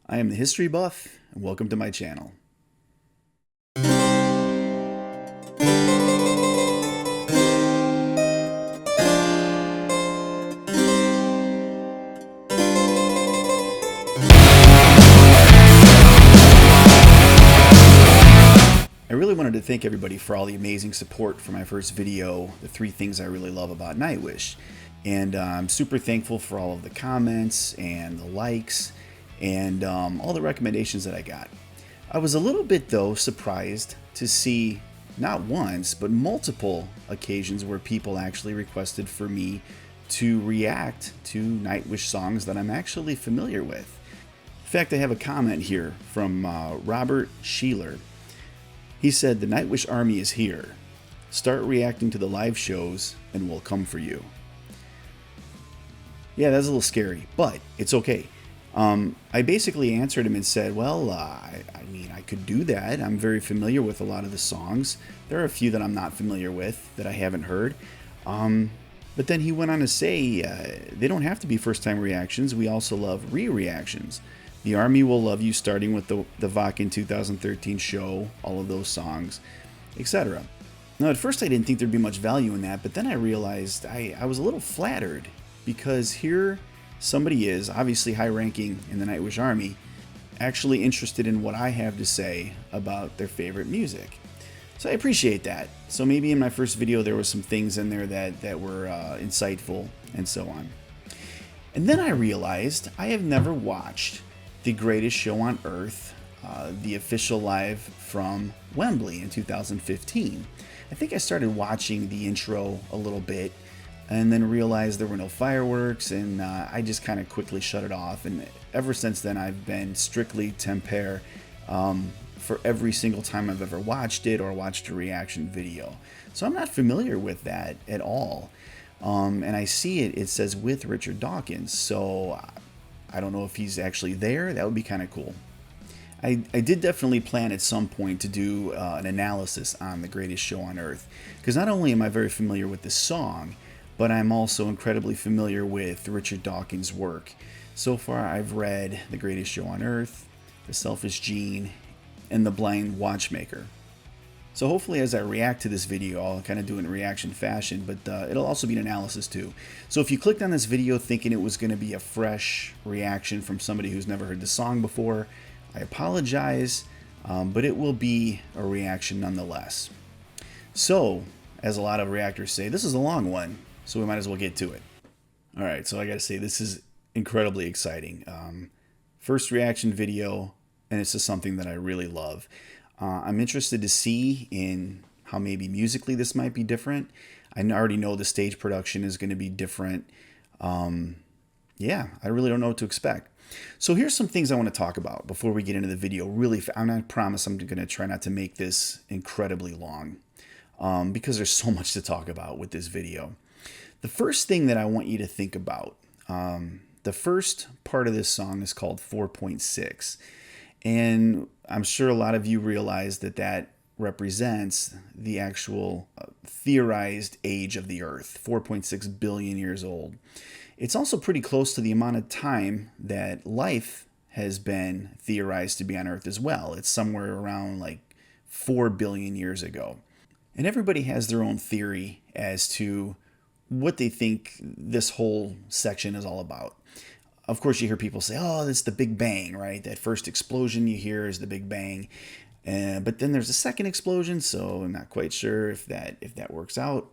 I am the History Buff, and welcome to my channel. I really wanted to thank everybody for all the amazing support for my first video, the 3 things I really love about Nightwish. And I'm super thankful for all of the comments and the likes and all the recommendations that I got. I was a little bit, though, surprised to see not once, but multiple occasions where people actually requested for me to react to Nightwish songs that I'm actually familiar with. In fact, I have a comment here from Robert Sheeler. He said, "The Nightwish Army is here. Start reacting to the live shows and we'll come for you." Yeah, that's a little scary, but it's okay. I basically answered him and said, well, I mean, I could do that. I'm very familiar with a lot of the songs. There are a few that I'm not familiar with that I haven't heard. But then he went on to say, they don't have to be first-time reactions. We also love re-reactions. The Army will love you, starting with the Vakin 2013 show, all of those songs, etc. Now, at first I didn't think there'd be much value in that, but then I realized I was a little flattered, because here somebody is, obviously high-ranking in the Nightwish Army, actually interested in what I have to say about their favorite music. So I appreciate that. So maybe in my first video there were some things in there that were insightful and so on. And then I realized I have never watched The Greatest Show on Earth, the official live from Wembley in 2015. I think I started watching the intro a little bit and then realized there were no fireworks, and I just kind of quickly shut it off. And ever since then I've been strictly tempere for every single time I've ever watched it or watched a reaction video. So I'm not familiar with that at all. And I see it says with Richard Dawkins, so I don't know if he's actually there. That would be kind of cool. I did definitely plan at some point to do an analysis on The Greatest Show on Earth, because not only am I very familiar with the song, but I'm also incredibly familiar with Richard Dawkins' work. So far I've read The Greatest Show on Earth, The Selfish Gene, and The Blind Watchmaker. So hopefully as I react to this video, I'll kind of do it in reaction fashion, but it'll also be an analysis too. So if you clicked on this video thinking it was going to be a fresh reaction from somebody who's never heard the song before, I apologize, but it will be a reaction nonetheless. So, as a lot of reactors say, this is a long one, so we might as well get to it. Alright, so I gotta say, this is incredibly exciting. First reaction video, and it's just something that I really love. I'm interested to see in how maybe musically this might be different. I already know the stage production is going to be different. Yeah, I really don't know what to expect. So here's some things I want to talk about before we get into the video. Really, I promise I'm going to try not to make this incredibly long, because there's so much to talk about with this video. The first thing that I want you to think about, the first part of this song is called 4.6. And I'm sure a lot of you realize that that represents the actual theorized age of the Earth, 4.6 billion years old. It's also pretty close to the amount of time that life has been theorized to be on Earth as well. It's somewhere around like 4 billion years ago. And everybody has their own theory as to what they think this whole section is all about. Of course, you hear people say, oh, it's the Big Bang, right? That first explosion you hear is the Big Bang. But then there's a second explosion, so I'm not quite sure if that works out.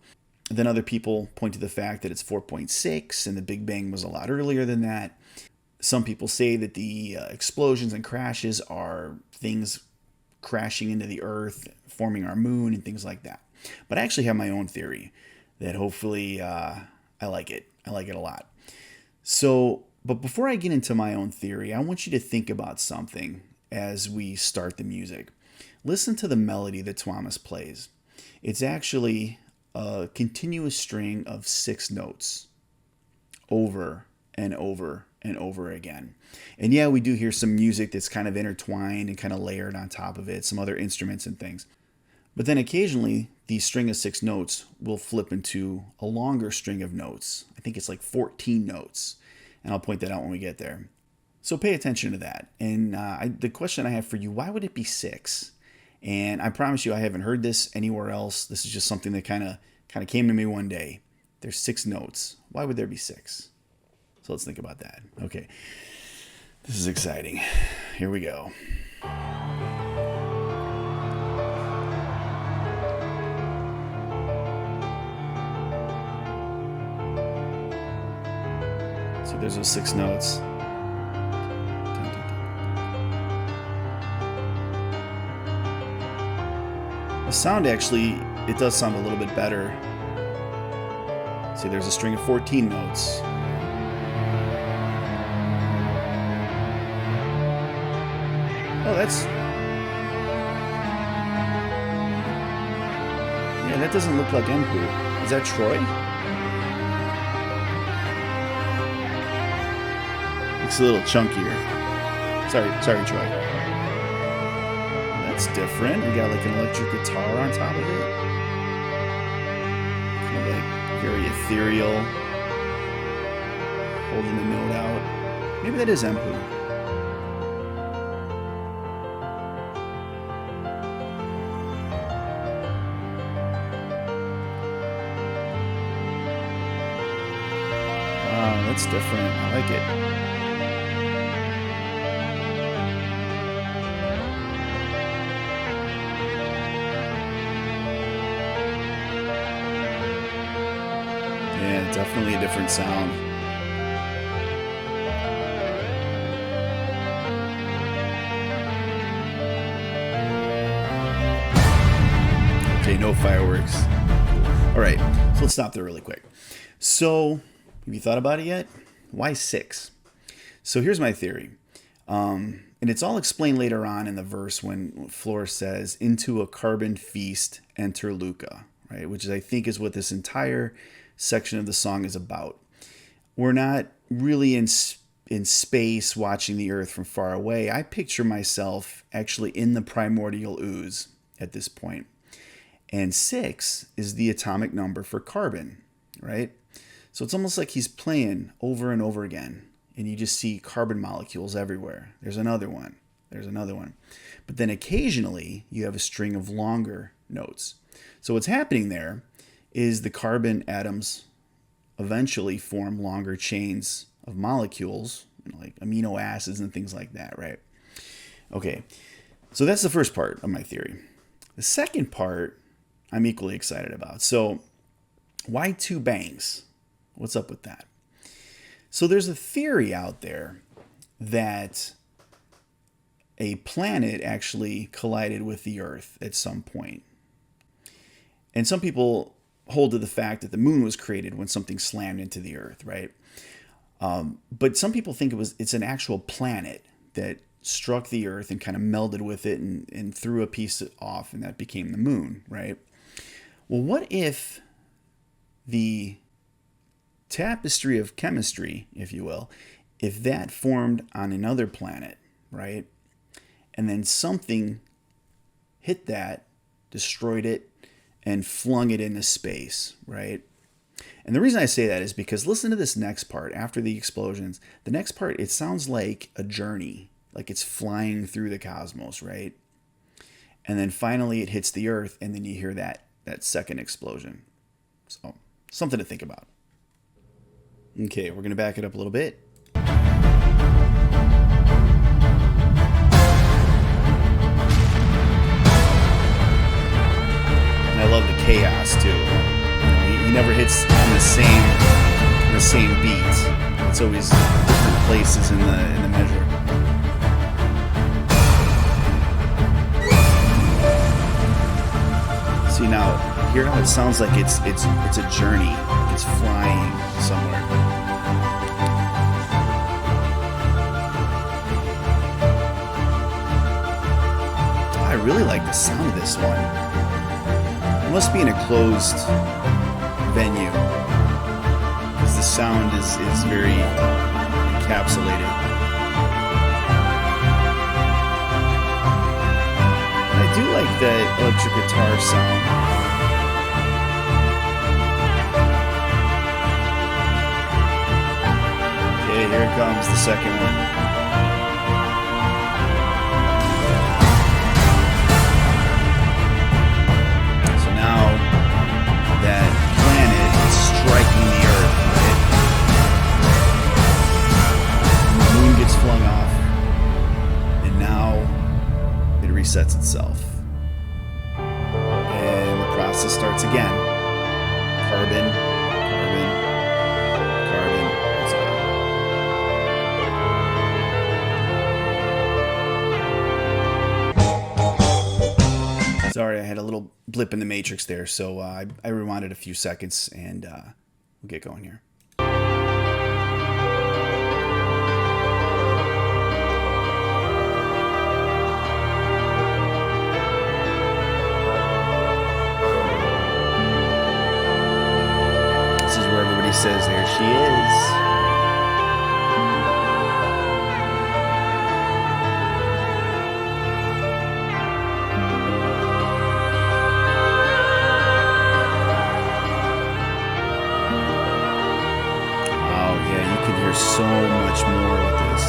Then other people point to the fact that it's 4.6 and the Big Bang was a lot earlier than that. Some people say that the explosions and crashes are things crashing into the Earth, forming our moon and things like that. But I actually have my own theory that hopefully I like it. I like it a lot. So, but before I get into my own theory, I want you to think about something as we start the music. Listen to the melody that Thomas plays. It's actually a continuous string of 6 notes over and over and over again. And yeah, we do hear some music that's kind of intertwined and kind of layered on top of it, some other instruments and things. But then occasionally, the string of 6 notes will flip into a longer string of notes. I think it's like 14 notes. And I'll point that out when we get there. So pay attention to that. And the question I have for you, why would it be 6? And I promise you, I haven't heard this anywhere else. This is just something that kind of came to me one day. There's 6 notes. Why would there be 6? So let's think about that. Okay. This is exciting. Here we go. So there's those 6 notes. The sound actually, it does sound a little bit better. See, there's a string of 14 notes. Oh, yeah, that doesn't look like Empu. Is that Troy? Looks a little chunkier. Sorry, Troy. That's different. We got like an electric guitar on top of it. Kind of like very ethereal. Holding the note out. Maybe that is Empu. Wow, that's different. I like it. Yeah, definitely a different sound. Okay, no fireworks. All right, so let's stop there really quick. So, have you thought about it yet? Why 6? So here's my theory. And it's all explained later on in the verse when Flor says, "Into a carbon feast, enter Luca," right? Which is, I think, is what this entire section of the song is about. We're not really in space watching the earth from far away. I picture myself actually in the primordial ooze at this point. And 6 is the atomic number for carbon, right? So it's almost like he's playing over and over again, and you just see carbon molecules everywhere. There's another one. There's another one. But then occasionally you have a string of longer notes. So what's happening there is the carbon atoms eventually form longer chains of molecules, like amino acids and things like that, right? Okay, so that's the first part of my theory. The second part I'm equally excited about. So why 2 bangs? What's up with that? So there's a theory out there that a planet actually collided with the Earth at some point. And some people hold to the fact that the moon was created when something slammed into the Earth, right? But some people think it's an actual planet that struck the Earth and kind of melded with it and threw a piece off, and that became the moon, right? Well, what if the tapestry of chemistry, if you will, if that formed on another planet, right? And then something hit that, destroyed it, and flung it into space, right? And the reason I say that is because listen to this next part after the explosions. The next part, it sounds like a journey, like it's flying through the cosmos, right? And then finally it hits the Earth, and then you hear that second explosion. So, something to think about. Okay, we're going to back it up a little bit. And I love the chaos too. He never hits on the same beat. It's always different places in the measure. See now, hear how it sounds like it's a journey. It's flying somewhere. I really like the sound of this one. It must be in a closed venue, because the sound is very encapsulated. And I do like that electric guitar sound. Okay, here it comes, the second one. resets itself. And the process starts again. Carbon, carbon, carbon. Sorry, I had a little blip in the matrix there, so I rewound it a few seconds, and we'll get going here. This is where everybody says, there she is. There's so much more with this.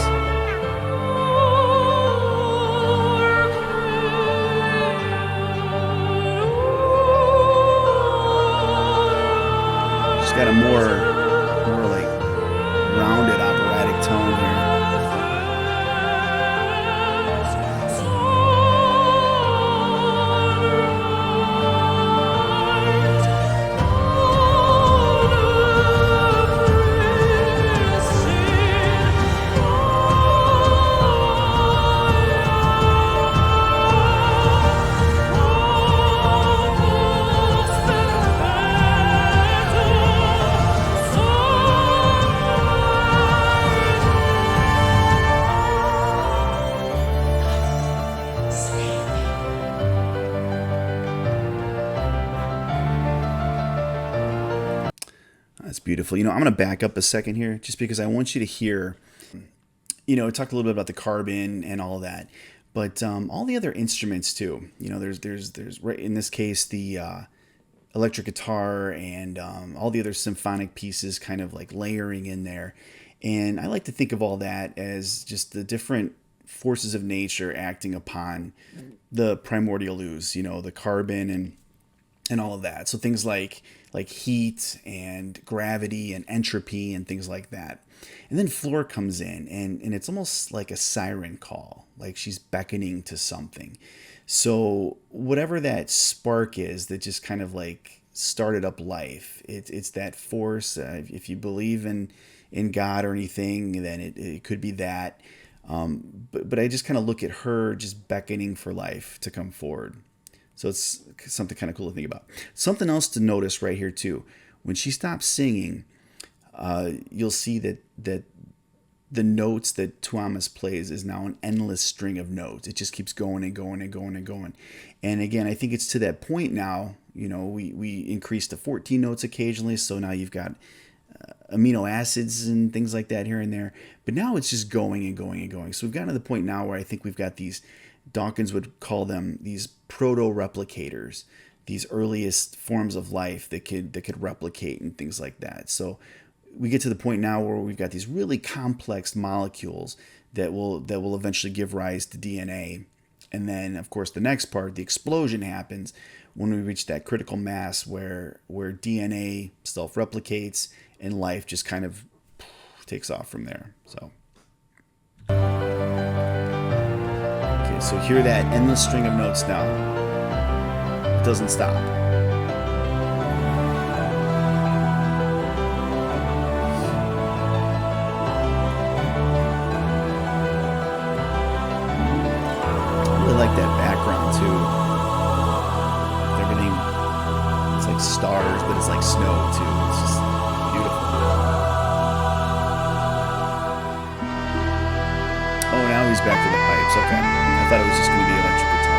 She's got a more like rounded operatic tone here. That's beautiful. I'm going to back up a second here just because I want you to hear, I talked a little bit about the carbon and all of that, but all the other instruments too. There's right in this case, the electric guitar and all the other symphonic pieces kind of like layering in there. And I like to think of all that as just the different forces of nature acting upon the primordial ooze, the carbon and all of that. So things like heat and gravity and entropy and things like that. And then Floor comes in and it's almost like a siren call, like she's beckoning to something. So whatever that spark is that just kind of like started up life, it's that force. If you believe in God or anything, then it could be that. But I just kind of look at her just beckoning for life to come forward. So it's something kind of cool to think about. Something else to notice right here too. When she stops singing, you'll see that the notes that Tuomas plays is now an endless string of notes. It just keeps going and going and going and going. And again, I think it's to that point now, we increase to 14 notes occasionally. So now you've got amino acids and things like that here and there. But now it's just going and going and going. So we've gotten to the point now where I think we've got these, Dawkins would call them these proto-replicators, these earliest forms of life that could replicate and things like that. So we get to the point now where we've got these really complex molecules that will eventually give rise to DNA. And then, of course, the next part, the explosion, happens when we reach that critical mass where DNA self-replicates and life just kind of takes off from there. So hear that endless string of notes now. It doesn't stop. I really like that background too. Everything, it's like stars, but it's like snow too. It's just beautiful. Oh, now he's back to the pipes. Okay. I thought it was just going to be electric guitar.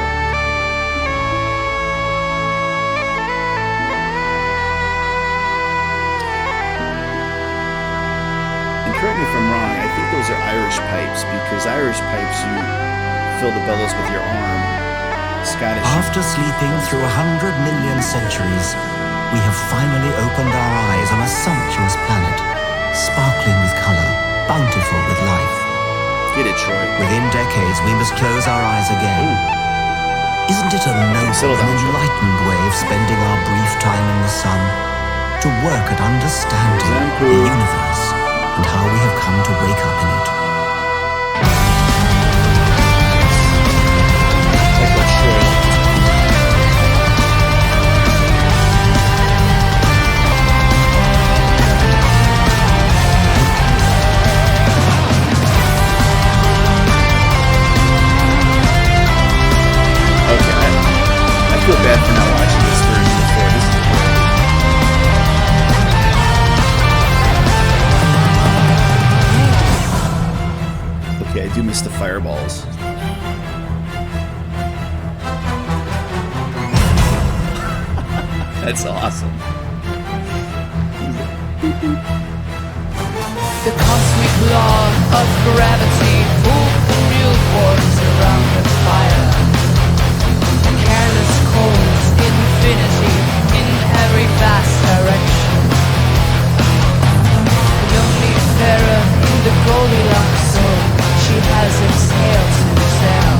And correct me if I'm wrong, I think those are Irish pipes, because Irish pipes, you fill the bellows with your arm. Scottish. After sleeping through 100 million centuries, we have finally opened our eyes on a sumptuous planet, sparkling with color, bountiful with life. Get it, Troy. Within decades, we must close our eyes again. Ooh. Isn't it a noble and enlightened way of spending our brief time in the sun? To work at understanding the universe and how we have come to wake up in it. It's like balls. That's awesome. The cosmic law of gravity pulled the real force around the fire. Careless cold infinity in every vast direction. The only pharaoh in the Goldilocks zone, she has exhaled to sail.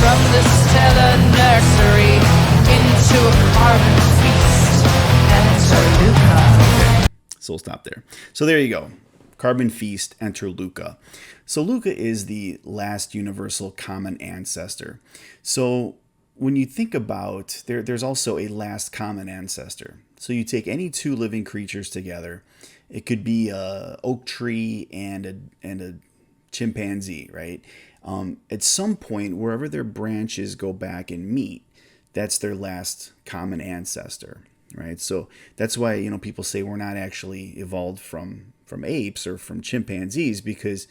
From the stellar nursery into a carbon feast. Enter Luca. So we'll stop there. So there you go. Carbon feast, enter Luca. So Luca is the last universal common ancestor. So when you think about, there's also a last common ancestor. So you take any two living creatures together. It could be a oak tree and a chimpanzee, right? At some point, wherever their branches go back and meet, that's their last common ancestor, right? So that's why, you know, people say we're not actually evolved from apes or from chimpanzees, because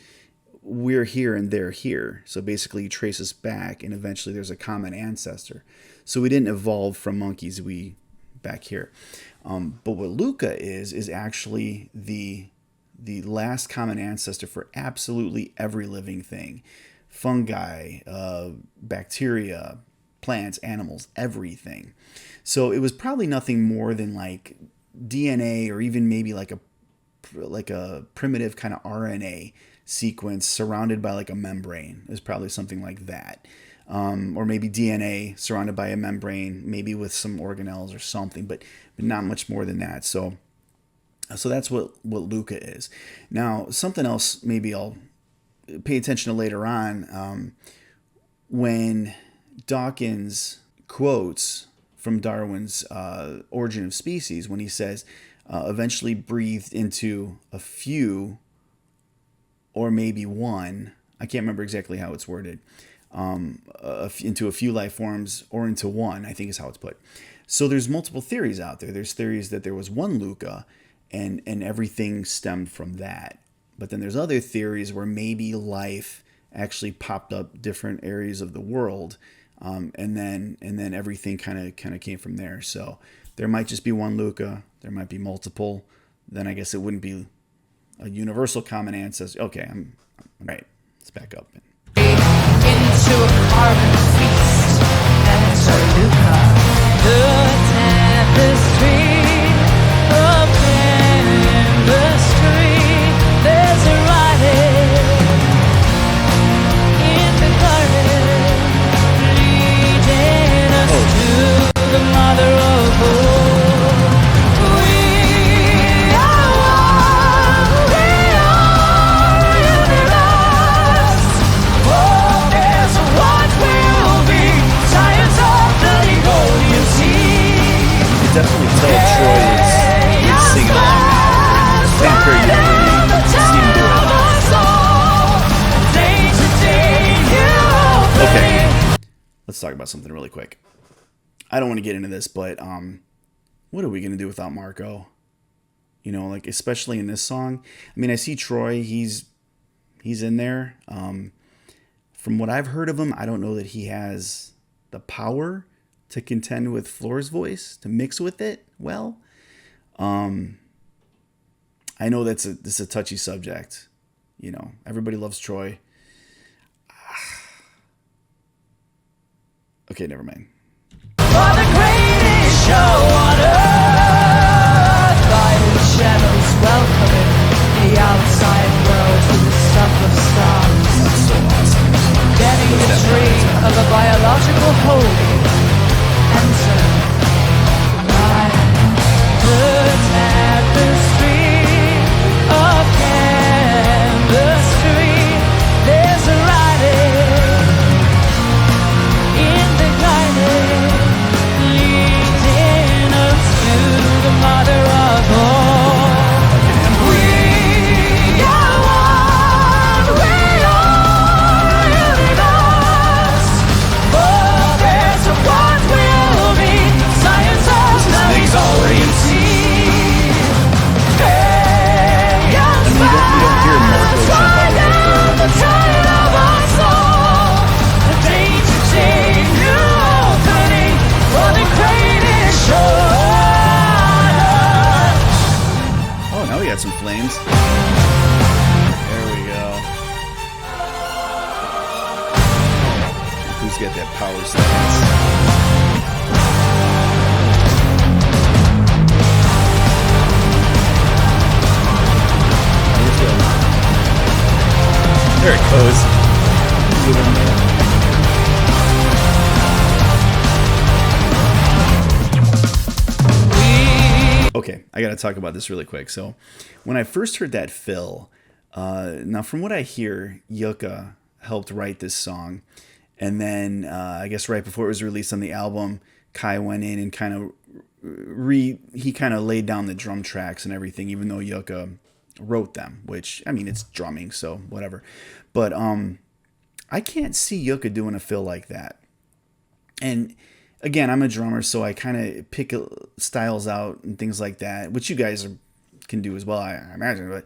we're here and they're here. So basically you trace us back and eventually there's a common ancestor. So we didn't evolve from monkeys, we back here. But what Luca is actually the last common ancestor for absolutely every living thing. Fungi, bacteria, plants, animals, everything. So it was probably nothing more than like DNA, or even maybe like a primitive kind of RNA sequence surrounded by like a membrane. It was probably something like that. Or maybe DNA surrounded by a membrane, maybe with some organelles or something, but not much more than that. So that's what Luca is. Now, something else maybe I'll pay attention to later on, when Dawkins quotes from Darwin's Origin of Species, when he says, eventually breathed into a few, or maybe one, I can't remember exactly how it's worded, into a few life forms, or into one, I think is how it's put. So there's multiple theories out there. There's theories that there was one Luca and everything stemmed from that. But then there's other theories where maybe life actually popped up different areas of the world, and then everything kind of came from there. So there might just be one Luca. There might be multiple. Then I guess it wouldn't be a universal common ancestor. Okay, I'm right. Let's back up. Into a carbon feast, enter Luca. The tapestry of chemistry. There's a writing in the garden, leading us to the mother of all. We are one, we are universe. Oh, there's what will be, science of the Ligonian sea. You can definitely tell Troy is singing along now. Same period, you really see him do it. Okay, let's talk about something really quick. I don't want to get into this, but what are we going to do without Marco? You know, like, especially in this song. I mean, I see Troy, he's in there. From what I've heard of him, I don't know that he has the power to contend with Floor's voice, to mix with it well. I know this is a touchy subject. You know, everybody loves Troy. Okay, never mind. For the greatest show on earth, by the shadows welcoming the outside world to the stuff of stars. That's so awesome. Getting the dream of a biological holy. Enter the mind. The tapestry of chemistry. There's a writing in the garden, leading us to the mother of all. We are one, we are universe. Oh, there's Who's got that power stance? There it goes. Okay, I gotta talk about this really quick. So, when I first heard that fill, now from what I hear, Luca helped write this song, and then I guess right before it was released on the album, Kai went in and kind of laid down the drum tracks and everything, even though Luca wrote them, which, I mean, it's drumming, so whatever. But I can't see Luca doing a fill like that. And again, I'm a drummer, so I kind of pick styles out and things like that, which you guys can do as well, I imagine.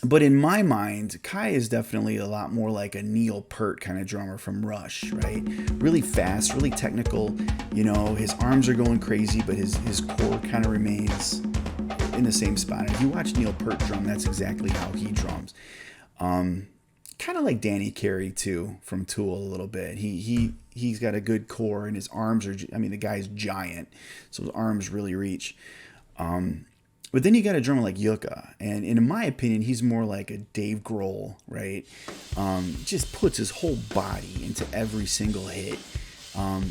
But in my mind, Kai is definitely a lot more like a Neil Peart kind of drummer from Rush, right? Really fast, really technical. You know, his arms are going crazy, but his core kind of remains in the same spot. And if you watch Neil Peart drum, that's exactly how he drums. Kind of like Danny Carey too, from Tool a little bit. He's got a good core, and his arms are, I mean, the guy's giant, so his arms really reach. But then you got a drummer like Luca, and in my opinion, he's more like a Dave Grohl, right? Just puts his whole body into every single hit.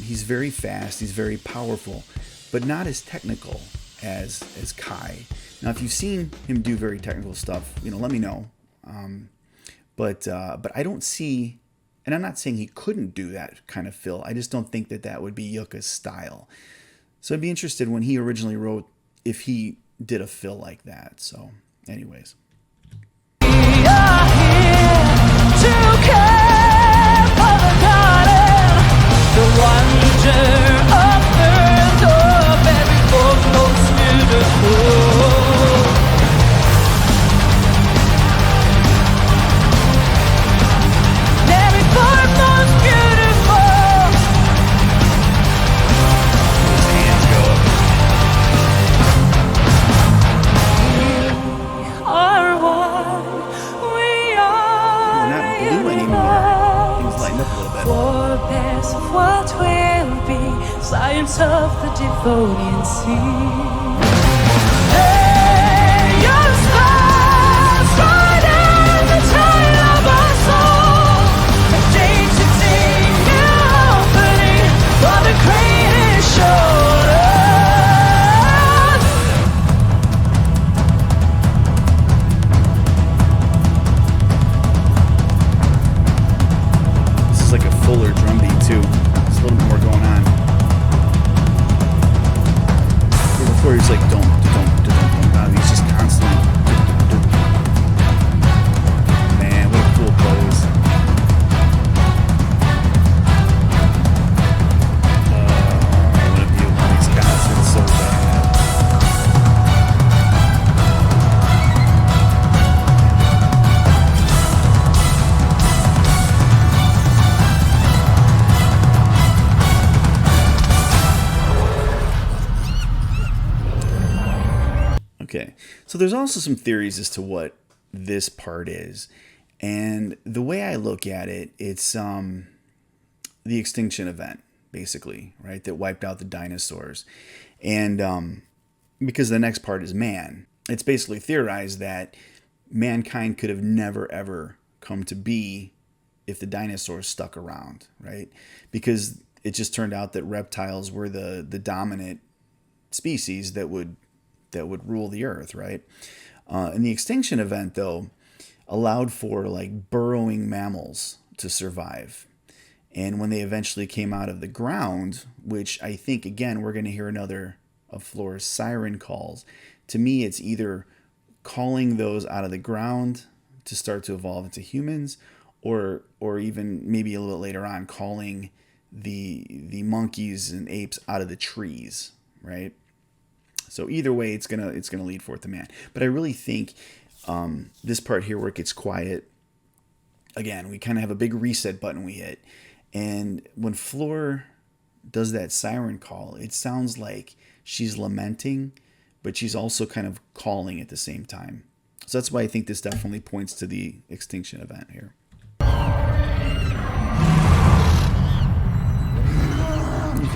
He's very fast, he's very powerful, but not as technical as Kai. Now, if you've seen him do very technical stuff, you know, let me know. But I don't see, and I'm not saying he couldn't do that kind of fill. I just don't think that would be Luca's style. So I'd be interested when he originally wrote if he did a fill like that. So, anyways. We are here to care for the garden, the wonder of earth, of every form most beautiful. Every form most beautiful. His hands go up. Are one, we are. We're not blue anymore. Things lighten up a little bit. Forebears of what will be, science of the Devonian sea. Hey, your stars, right at the tail of our soul. A day to sing your opening for the greatest shoulders. This is like a fuller drum beat too. There's a little bit more going on. Before he's like, don't. He's just constantly. Man, what a cool pose. What a view of these concerts, so bad. Okay, so there's also some theories as to what this part is, and the way I look at it, it's the extinction event, basically, right, that wiped out the dinosaurs, and because the next part is man, it's basically theorized that mankind could have never ever come to be if the dinosaurs stuck around, right, because it just turned out that reptiles were the dominant species that would rule the earth, right? And the extinction event, though, allowed for like burrowing mammals to survive. And when they eventually came out of the ground, which I think, again, we're going to hear another of Flora's siren calls. To me, it's either calling those out of the ground to start to evolve into humans, or even maybe a little later on, calling the monkeys and apes out of the trees, right? So either way, it's gonna lead forth to man. But I really think this part here where it gets quiet, again, we kind of have a big reset button we hit. And when Flora does that siren call, it sounds like she's lamenting, but she's also kind of calling at the same time. So that's why I think this definitely points to the extinction event here.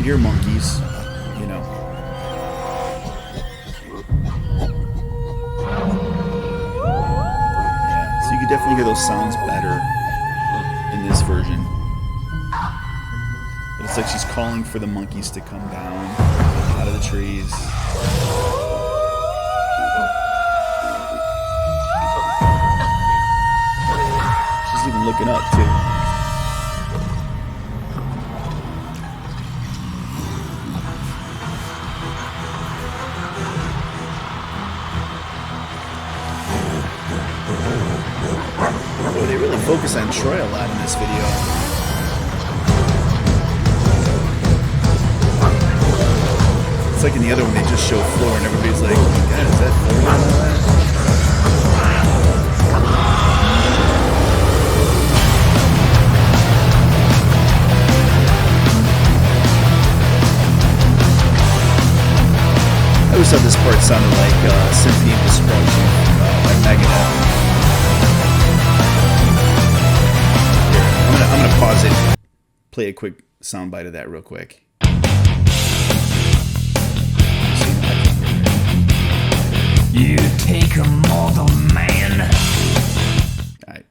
hear monkeys, you know. Yeah, so you can definitely hear those sounds better in this version. But it's like she's calling for the monkeys to come down out of the trees. She's even looking up too. Boy, they really focus on Troy a lot in this video. It's like in the other one, they just show Floor and everybody's like, God, is that Floor? I always thought this part sounded like Symphony of Destruction by Megadeth. Here, I'm gonna pause it, play a quick soundbite of that real quick. You take a mortal man. Alright.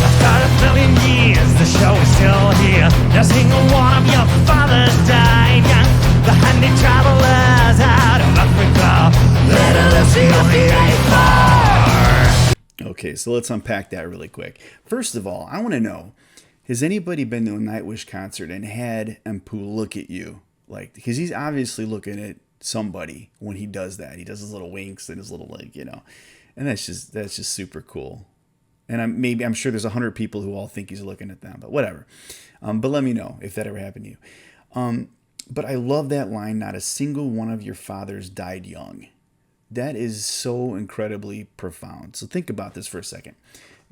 After 1,000,000 years, the show is still here. No single one of your fathers died young. The handy travelers out of Africa. Little Lucy of the 84. Okay, so let's unpack that really quick. First of all, I want to know, has anybody been to a Nightwish concert and had Empu look at you? Like, because he's obviously looking at somebody when he does that. He does his little winks and his little, like, you know, and that's just super cool. And I'm sure there's 100 people who all think he's looking at them, but whatever. But let me know if that ever happened to you. But I love that line, not a single one of your fathers died young. That is so incredibly profound. So think about this for a second.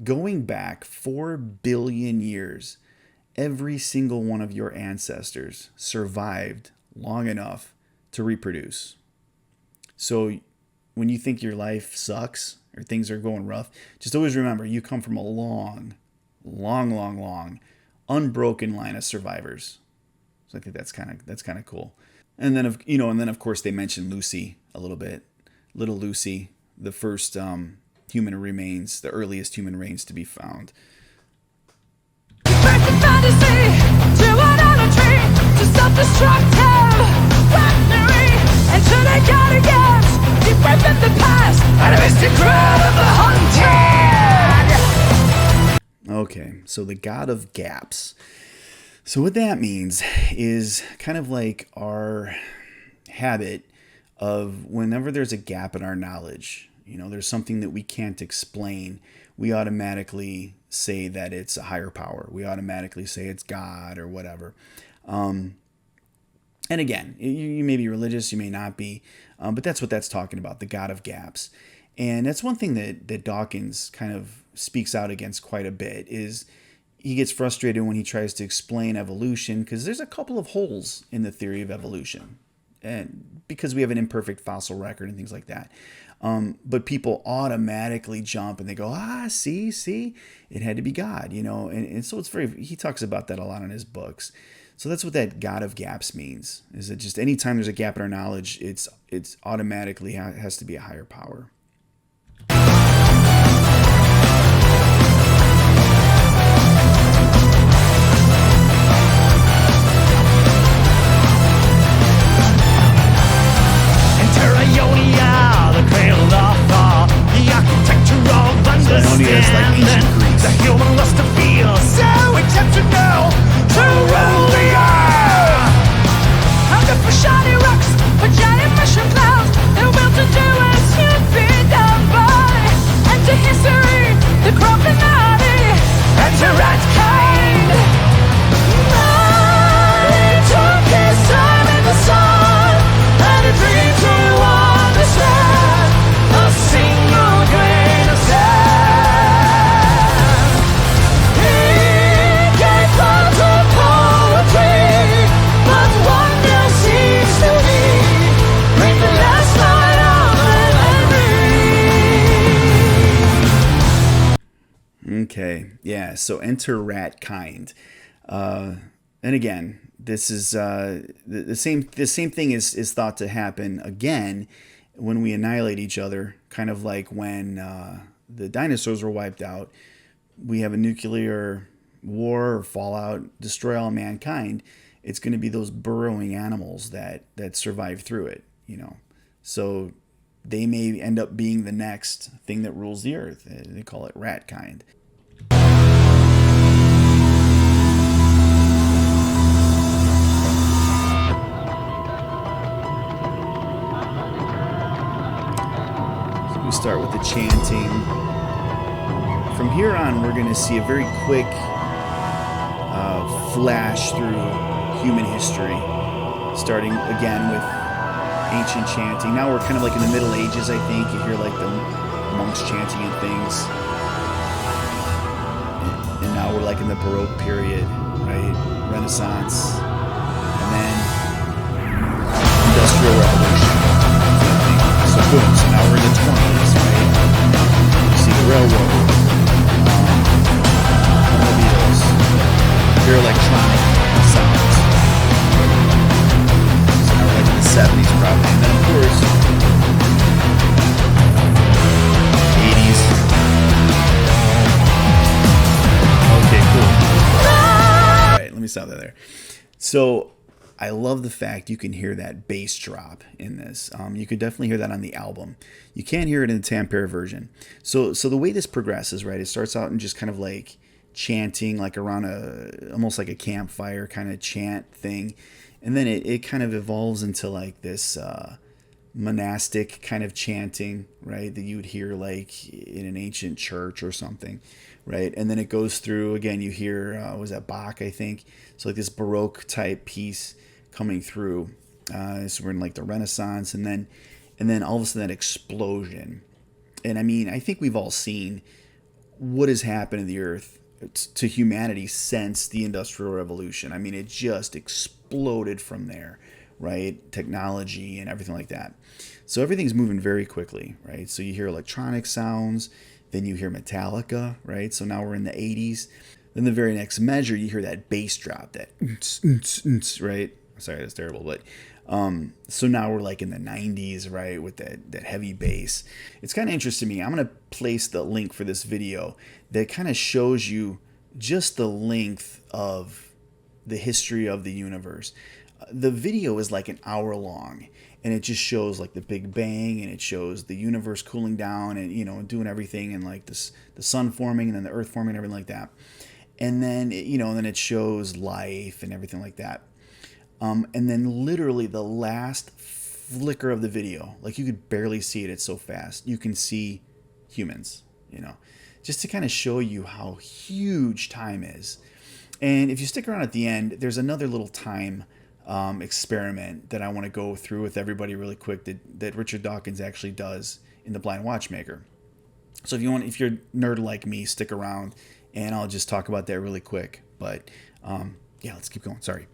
Going back 4 billion years, every single one of your ancestors survived long enough to reproduce. So when you think your life sucks or things are going rough, just always remember you come from a long, unbroken line of survivors. So I think that's kind of cool. And then of course they mentioned Lucy a little bit, little Lucy, the first human remains, the earliest human remains to be found. Fantasy to idolatry, to self-destructive weaponry, and to the god of gaps, deep within the past, and a mystic crowd of the hunted. Okay, so the god of gaps. So what that means is kind of like our habit of whenever there's a gap in our knowledge, you know, there's something that we can't explain, we automatically say that it's a higher power. We automatically say it's God or whatever. And again, you may be religious, you may not be, but that's what that's talking about, the God of gaps. And that's one thing that Dawkins kind of speaks out against quite a bit, is he gets frustrated when he tries to explain evolution because there's a couple of holes in the theory of evolution, and because we have an imperfect fossil record and things like that. But people automatically jump and they go, see, it had to be God, you know? And so he talks about that a lot in his books. So that's what that God of gaps means, is that just anytime there's a gap in our knowledge, it's automatically has to be a higher power. The human lust to feel so exceptional to rule the earth. Hunger for shiny rocks, for giant mushroom clouds, the will to do as you'd be done by. And to history, the crocodile, and to mankind. He took his time in the sun, and a dream to understand a single grain of sand. Okay, yeah. So enter rat kind, and again, this is the same. The same thing is thought to happen again when we annihilate each other. Kind of like when the dinosaurs were wiped out. We have a nuclear war or fallout, destroy all mankind. It's going to be those burrowing animals that survive through it. So they may end up being the next thing that rules the earth. They call it rat kind. So we start with the chanting. From here on, we're going to see a very quick flash through human history, starting again with ancient chanting. Now we're kind of like in the Middle Ages, I think. You hear like the monks chanting and things. And now we're like in the Baroque period, right? Renaissance. And then Industrial Revolution. So boom, so now we're in the 20s, right? You see the railroad. Automobiles. Your electronic sounds. So now we're like in the 70s probably. And then of course 80s. Okay, cool. Alright, let me stop that there. So I love the fact you can hear that bass drop in this. You could definitely hear that on the album. You can't hear it in the Tampere version. So the way this progresses, right, it starts out in just kind of like chanting, like around almost like a campfire kind of chant thing. And then it kind of evolves into like this monastic kind of chanting, right, that you would hear like in an ancient church or something, right? And then it goes through, again, you hear, was that Bach, I think? So like this Baroque type piece coming through. So we're in like the Renaissance, and then all of a sudden that explosion. And I mean, I think we've all seen what has happened to the earth, to humanity, since the Industrial Revolution. I mean, it just exploded from there, right? Technology and everything like that. So everything's moving very quickly, right? So you hear electronic sounds, then you hear Metallica, right? So now we're in the 80s. Then the very next measure, you hear that bass drop, that right? Sorry, that's terrible, but so now we're like in the 90s, right, with that heavy bass. It's kind of interesting to me. I'm going to place the link for this video that kind of shows you just the length of the history of the universe. The video is like an hour long, and it just shows like the Big Bang, and it shows the universe cooling down and, doing everything, and like the sun forming and then the earth forming and everything like that. And then, then it shows life and everything like that. And then literally the last flicker of the video, like you could barely see it, it's so fast. You can see humans, just to kind of show you how huge time is. And if you stick around at the end, there's another little time experiment that I want to go through with everybody really quick that Richard Dawkins actually does in The Blind Watchmaker. So if you're a nerd like me, stick around and I'll just talk about that really quick. But yeah, let's keep going. Sorry.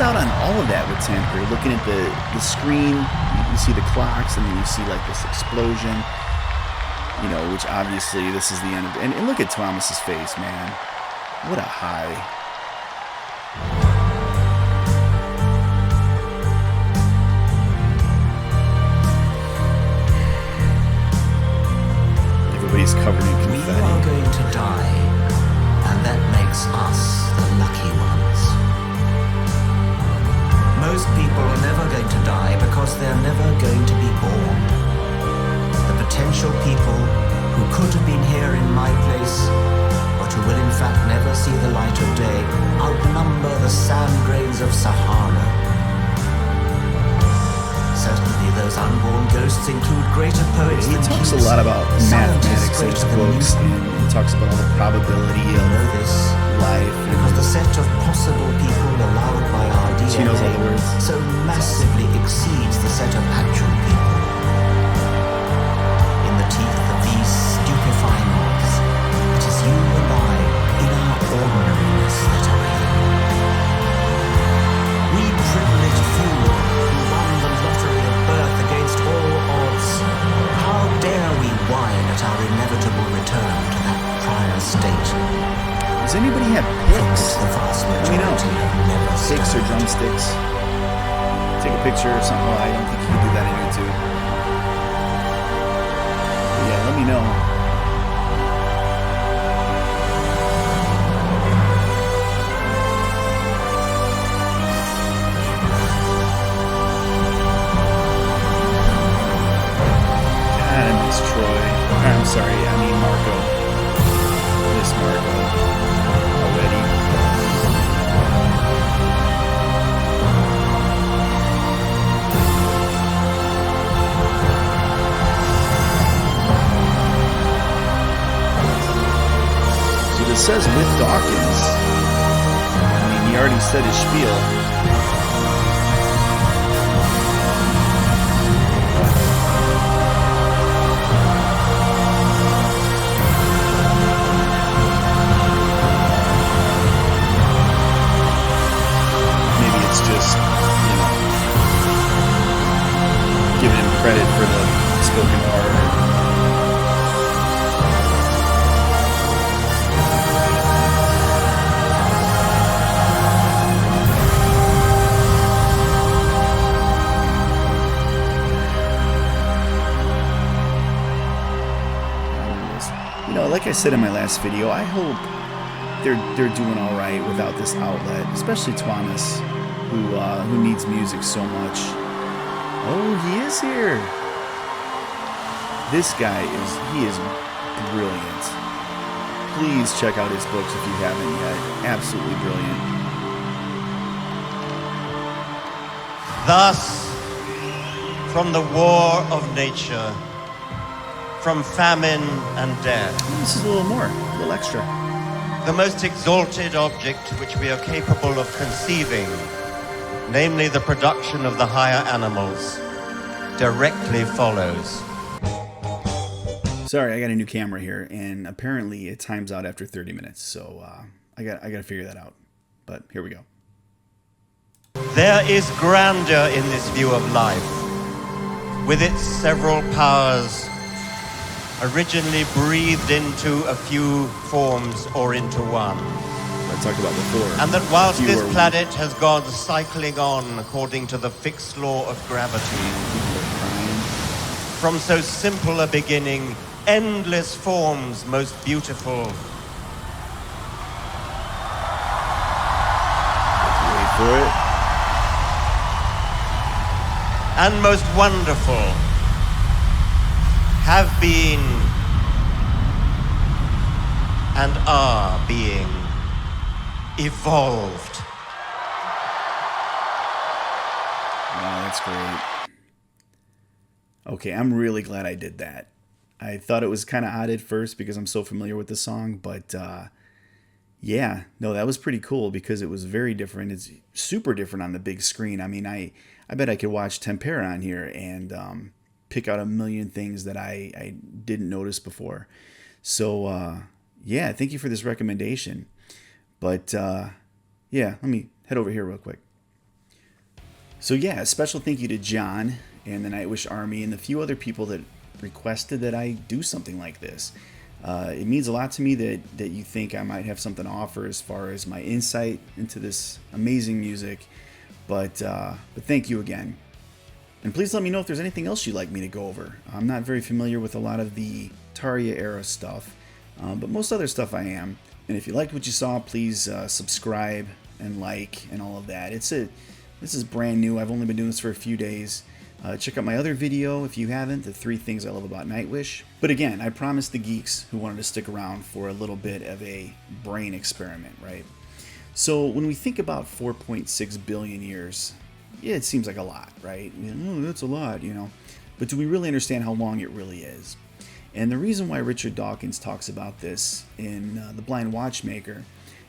out on all of that with Tampere. Looking at the screen, you see the clocks, and then you see like this explosion. You know, which obviously this is the end of. And look at Thomas's face, man. What a high. Everybody's covered in confetti. We are going to die, and that makes us the lucky ones. Most people are never going to die because they're never going to be born. The potential people who could have been here in my place, but who will in fact never see the light of day, outnumber the sand grains of Sahara. Certainly those unborn ghosts include greater poets He than talks kings, a lot about mathematics in his books, and he talks about all the probability of life. Because the set of possible people allowed by our She knows all the DNA words. so massively exceeds the set of actual people. In the teeth of these stupefying odds, it is you and I, in our ordinariness, that are here. We privileged few who won the lottery of birth against all odds. How dare we whine at our inevitable return to that prior state? Does anybody have picks? The vast Let me know. majority have never Picks or stirred. drumsticks. Take a picture or something. Well, I don't think you can do that on YouTube. But yeah, let me know. God, I miss Troy. I'm sorry, I mean Marco. Miss Marco. Already. So this says with Dawkins. I mean, he already said his spiel. Maybe it's just, you know, giving him credit for the spoken part. You know, like I said in my last video, I hope they're doing all right without this outlet, especially Thomas, who needs music so much. Oh, he is here. This guy is brilliant. Please check out his books if you haven't yet. Absolutely brilliant. Thus, from the war of nature, from famine and death, This is a little more, a little extra. the most exalted object which we are capable of conceiving, namely the production of the higher animals, directly follows. Sorry, I got a new camera here, and apparently it times out after 30 minutes, so I got to figure that out. But here we go. There is grandeur in this view of life, with its several powers originally breathed into a few forms or into one. I talked about before. And that whilst Few this are- planet has gone cycling on according to the fixed law of gravity, from so simple a beginning, endless forms most beautiful, Wait for it. and most wonderful have been and are being evolved. Wow, that's great. Okay, I'm really glad I did that. I thought it was kind of odd at first because I'm so familiar with the song, but yeah, no, that was pretty cool because it was very different. It's super different on the big screen. I mean, I bet I could watch Tampere on here and pick out a million things that I didn't notice before. So yeah, thank you for this recommendation. But yeah, let me head over here real quick. So yeah, a special thank you to John and the Nightwish Army and the few other people that requested that I do something like this. It means a lot to me that you think I might have something to offer as far as my insight into this amazing music. But thank you again. And please let me know if there's anything else you'd like me to go over. I'm not very familiar with a lot of the Tarja era stuff, but most other stuff I am. And if you liked what you saw, please subscribe and like and all of that. This is brand new. I've only been doing this for a few days. Check out my other video if you haven't, the 3 things I love about Nightwish. But again, I promised the geeks who wanted to stick around for a little bit of a brain experiment, right? So when we think about 4.6 billion years, yeah, it seems like a lot, right? Oh, that's a lot, you know. But do we really understand how long it really is? And the reason why Richard Dawkins talks about this in The Blind Watchmaker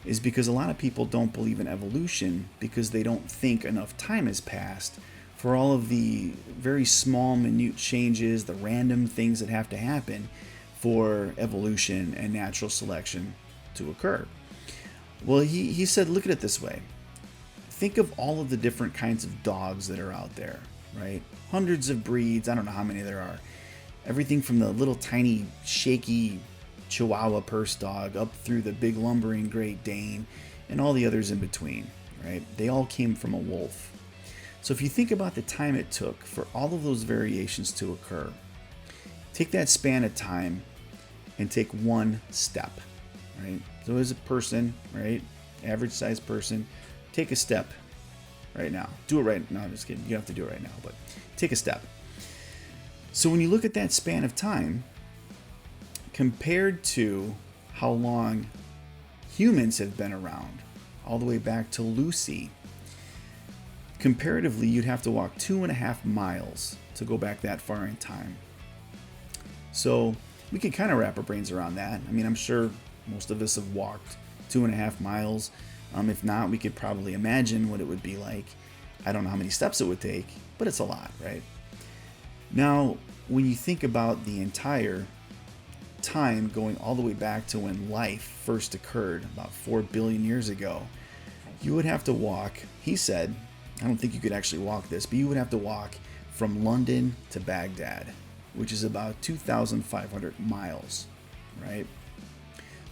is because a lot of people don't believe in evolution because they don't think enough time has passed for all of the very small, minute changes, the random things that have to happen for evolution and natural selection to occur. Well, he said, look at it this way. Think of all of the different kinds of dogs that are out there, right? Hundreds of breeds, I don't know how many there are. Everything from the little tiny, shaky Chihuahua purse dog up through the big lumbering Great Dane and all the others in between, right? They all came from a wolf. So if you think about the time it took for all of those variations to occur, take that span of time and take one step, right? So as a person, right, average sized person, take a step right now. Do it right now. I'm just kidding. You don't have to do it right now, but take a step. So when you look at that span of time, compared to how long humans have been around, all the way back to Lucy, comparatively, you'd have to walk 2.5 miles to go back that far in time. So we can kind of wrap our brains around that. I mean, I'm sure most of us have walked 2.5 miles. If not, we could probably imagine what it would be like. I don't know how many steps it would take, but it's a lot, right? Now, when you think about the entire time going all the way back to when life first occurred about 4 billion years ago, you would have to walk, he said, I don't think you could actually walk this, but you would have to walk from London to Baghdad, which is about 2,500 miles, right?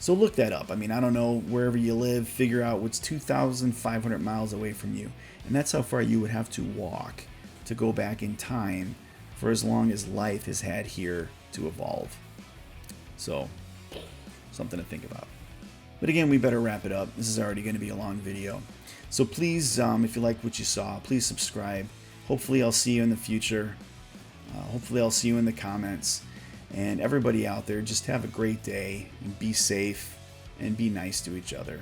So look that up. I mean, I don't know, wherever you live, figure out what's 2,500 miles away from you. And that's how far you would have to walk to go back in time for as long as life has had here to evolve. So, something to think about. But again, we better wrap it up. This is already going to be a long video. So please, if you like what you saw, please subscribe. Hopefully I'll see you in the future. Hopefully I'll see you in the comments. And everybody out there, just have a great day and be safe and be nice to each other.